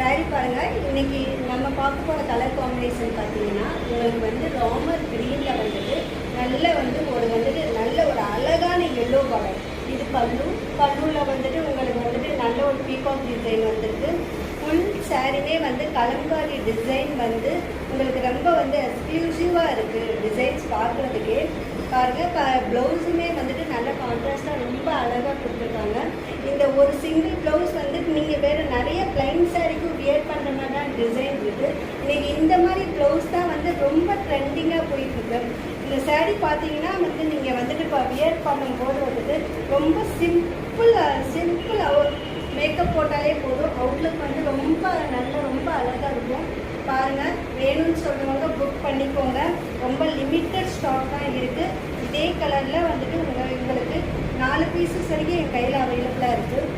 Sorry பாருங்கள். இன்னைக்கு நம்ம பார்க்க போகிற கலர் காம்பினேஷன் பார்த்தீங்கன்னா உங்களுக்கு வந்து ராமர் க்ரீனில் வந்துட்டு நல்ல ஒரு அழகான எல்லோ கலர். இது பல்லுவில் வந்துட்டு உங்களுக்கு வந்துட்டு நல்ல ஒரு பீகாக் டிசைன் வந்துருக்கு. ஃபுல் சாரிமே வந்து கலம்காரி டிசைன் வந்து உங்களுக்கு ரொம்ப வந்து எக்ஸ்க்ளூசிவாக இருக்குது. டிசைன்ஸ் பார்க்குறதுக்கே பாருங்கள். ப்ளவுஸுமே வந்துட்டு நல்ல கான்ட்ராஸ்டாக ரொம்ப அழகாக கொடுத்துருக்காங்க. இந்த ஒரு சிங்கிள் ப்ளவுஸ் வந்துட்டு நீங்கள் வேறு நிறைய பிளைன் சாரிக்கும் வியர் பண்ணுற மாதிரி தான் டிசைன் இருக்குது. இன்றைக்கி இந்த மாதிரி ப்ளவுஸ் தான் வந்து ரொம்ப ட்ரெண்டிங்காக போயிட்டுருக்கு. இந்த சாரீ பார்த்தீங்கன்னா வந்து நீங்கள் வந்துட்டு இப்போ வியர் பண்ணும்போது வந்துட்டு ரொம்ப சிம்பிளாக மேக்கப் போட்டாலே போதும். அவுட்லுக் வந்து ரொம்ப அழகாக இருக்கும். பாருங்கள், வேணும்னு சொல்கிறவங்க புக் பண்ணிக்கோங்க. ரொம்ப லிமிட்டட் ஸ்டாக் தான் இருக்குது. இதே கலரில் வந்துட்டு உங்களுக்கு 4 பீசஸ் வரைக்கும் என் கையில் அவைலபிளாக இருக்குது.